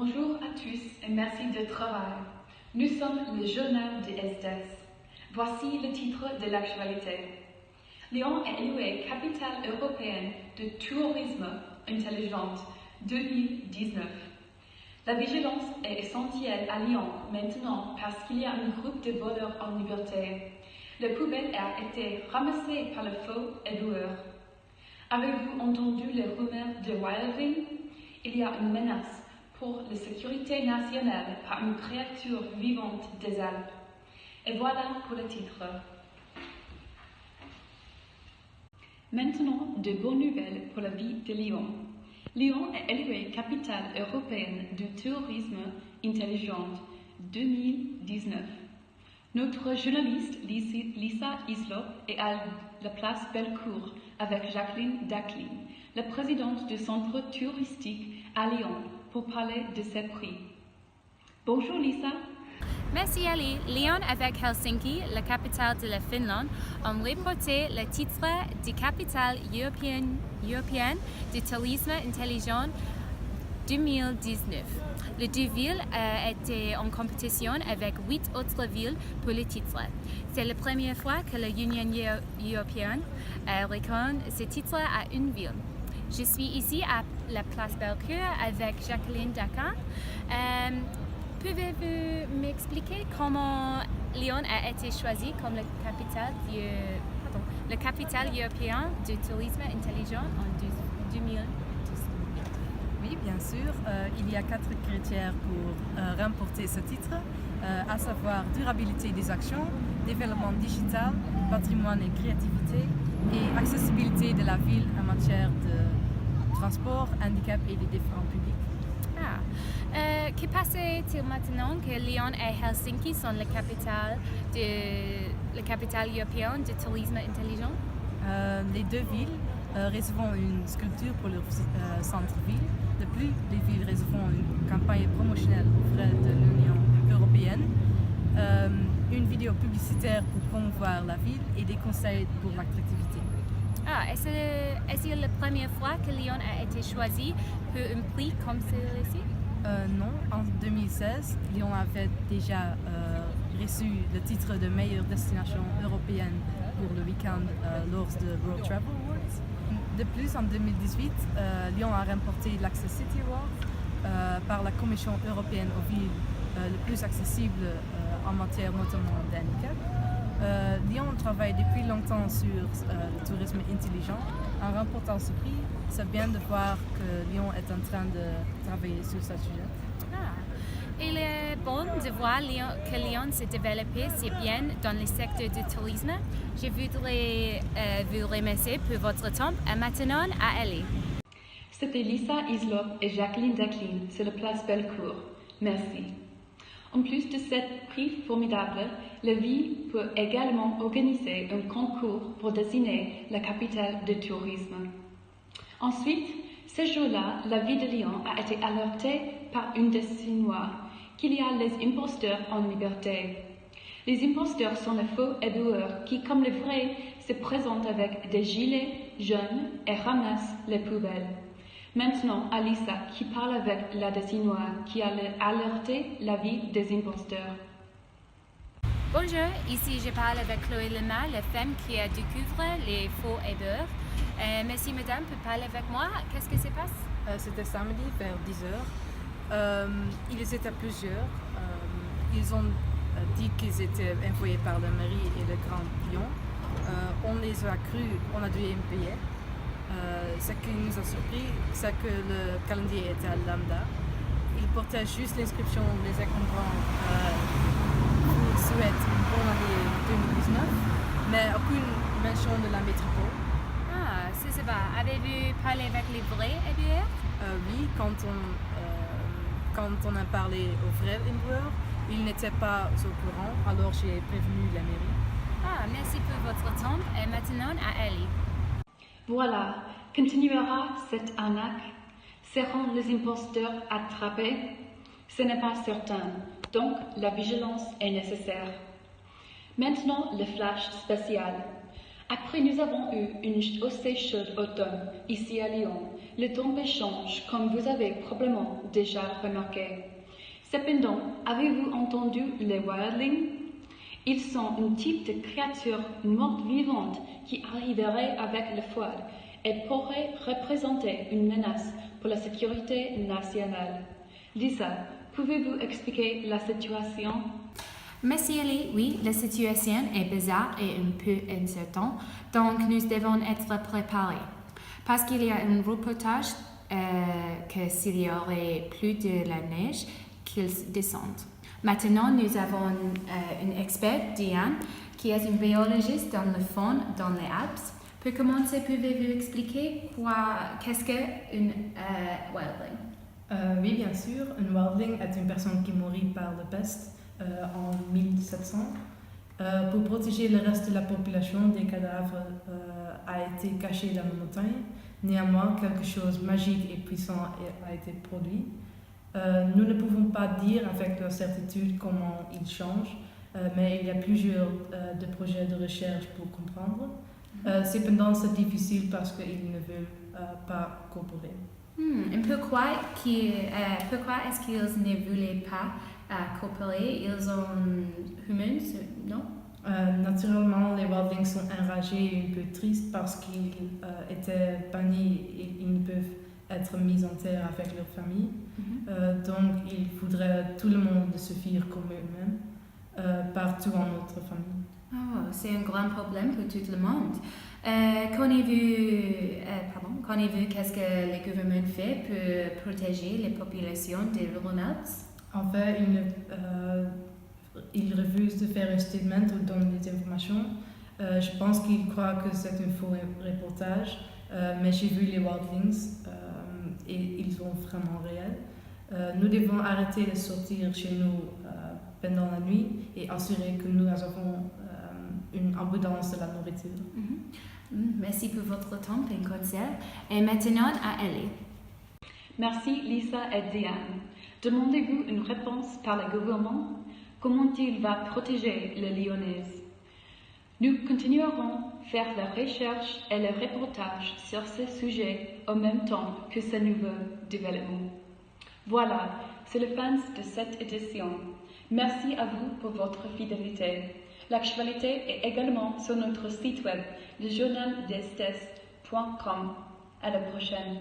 Bonjour à tous et merci de travail. Nous sommes le journal de Estes. Voici le titre de l'actualité. Lyon est élue capitale européenne de tourisme intelligente 2019. La vigilance est essentielle à Lyon maintenant parce qu'il y a un groupe de voleurs en liberté. La poubelle a été ramassée par le faux éboueur. Avez-vous entendu les rumeurs de Wilding? Il y a une menace pour la sécurité nationale par une créature vivante des Alpes. Et voilà pour le titre. Maintenant, de bonnes nouvelles pour la vie de Lyon. Lyon est élue capitale européenne du tourisme intelligent 2019. Notre journaliste Lisa Islop est à la place Bellecour avec Jacqueline Daclin, la présidente du centre touristique à Lyon, pour parler de ces prix. Bonjour Lisa. Merci Ali. Lyon avec Helsinki, la capitale de la Finlande, ont remporté le titre de capitale européenne du tourisme intelligent 2019. Les deux villes étaient en compétition avec 8 autres villes pour le titre. C'est la première fois que l'Union européenne reconnaît ce titre à une ville. Je suis ici à la place Bellecour avec Jacqueline Daclin. Pouvez-vous m'expliquer comment Lyon a été choisi comme la capitale européenne du tourisme intelligent en 2019? Oui, bien sûr. Il y a 4 critères pour remporter ce titre, à savoir durabilité des actions, développement digital, patrimoine et créativité, et accessibilité de la ville en matière de transport, handicap et des différents publics. Que passe-t-il maintenant que Lyon et Helsinki sont la capitale européenne du tourisme intelligent? Les deux villes recevront une sculpture pour leur centre-ville. De plus, les villes recevront une campagne promotionnelle auprès de l'Union européenne, une vidéo publicitaire pour promouvoir la ville et des conseils pour l'attractivité. Est-ce la première fois que Lyon a été choisi pour un prix comme celui-ci? Non, en 2016, Lyon avait déjà reçu le titre de meilleure destination européenne pour le week-end lors de World Travel Awards. De plus, en 2018, Lyon a remporté l'Access City Award par la Commission européenne aux villes les plus accessibles en matière notamment d'handicap. Lyon travaille depuis longtemps sur le tourisme intelligent. En remportant ce prix, c'est bien de voir que Lyon est en train de travailler sur ce sujet. Il est bon de voir que Lyon s'est développé si bien dans le secteur du tourisme. Je voudrais vous remercier pour votre temps et maintenant à Ellie. C'était Lisa Islop et Jacqueline Daclin sur la place Bellecour. Merci. En plus de ce prix formidable, la ville peut également organiser un concours pour désigner la capitale du tourisme. Ensuite, ce jour-là, la ville de Lyon a été alertée par une des Chinois qu'il y a les imposteurs en liberté. Les imposteurs sont les faux éboueurs qui, comme les vrais, se présentent avec des gilets jaunes et ramassent les poubelles. Maintenant, Alissa qui parle avec la Chinoise qui a alerté la ville des imposteurs. Bonjour, ici je parle avec Chloé Lema, la femme qui a découvert les faux éboueurs. Merci madame pour parler avec moi. Qu'est-ce qui se passe? C'était samedi vers 10h. Ils étaient plusieurs. Ils ont dit qu'ils étaient envoyés par la mairie et le Grand Lyon. On les a crus, on a dû les payer. Ce qui nous a surpris, c'est que le calendrier était à lambda. Il portait juste l'inscription des encombrants pour souhaite une bonne année 2019, mais aucune mention de la métropole. C'est pas. Avez-vous parlé avec les vrais éboueurs? Oui, quand on a parlé aux vrais éboueurs, ils n'étaient pas au courant, alors j'ai prévenu la mairie. Merci pour votre temps et maintenant à Ellie. Voilà, continuera cette arnaque. Seront les imposteurs attrapés? Ce n'est pas certain, donc la vigilance est nécessaire. Maintenant, le flash spécial. Après nous avons eu une assez chaude automne ici à Lyon, le temps change comme vous avez probablement déjà remarqué. Cependant, avez-vous entendu les wildlings? Ils sont un type de créature morte vivante qui arriverait avec le froid et pourrait représenter une menace pour la sécurité nationale. Lisa, pouvez-vous expliquer la situation? Merci Ali, oui, la situation est bizarre et un peu incertaine, donc nous devons être préparés. Parce qu'il y a un reportage que s'il y aurait plus de la neige, qu'ils descendent. Maintenant, nous avons une experte, Diane, qui est une biologiste dans le fond, dans les Alpes. Pour commencer, pouvez-vous expliquer qu'est-ce qu'une wildling? Oui, bien sûr. Un wildling est une personne qui mourit par la peste en 1700. Pour protéger le reste de la population, des cadavres a été caché dans la montagne. Néanmoins, quelque chose de magique et puissant a été produit. Nous ne pouvons pas dire avec certitude comment il change, mais il y a plusieurs de projets de recherche pour comprendre. Cependant, c'est difficile parce qu'ils ne veulent pas coopérer. Et pourquoi est-ce qu'ils ne voulaient pas coopérer? Ils sont humains, non? Naturellement, les wildlings sont enragés et un peu tristes parce qu'ils étaient bannis et ils ne peuvent être mis en terre avec leur famille. Donc, il faudrait tout le monde se faire comme eux-mêmes, partout en notre famille. Oh, c'est un grand problème pour tout le monde. Connaissez-vous qu'est-ce que le gouvernement fait pour protéger les populations des Rhône-Alpes? En fait, il refuse de faire un statement ou donner des informations. Je pense qu'il croit que c'est un faux reportage, mais j'ai vu les wildlings et ils sont vraiment réels. Nous devons arrêter de sortir chez nous pendant la nuit et assurer que nous avons une abondance de la nourriture. Merci pour votre temps et conseil. Et maintenant à Ellie. Merci Lisa et Diane. Demandez-vous une réponse par le gouvernement? Comment il va protéger les Lyonnaises? Nous continuerons à faire la recherche et le reportage sur ce sujet en même temps que ce nouveau développement. Voilà, c'est le fin de cette édition. Merci à vous pour votre fidélité. L'actualité est également sur notre site web, lejournaldestes.com. À la prochaine.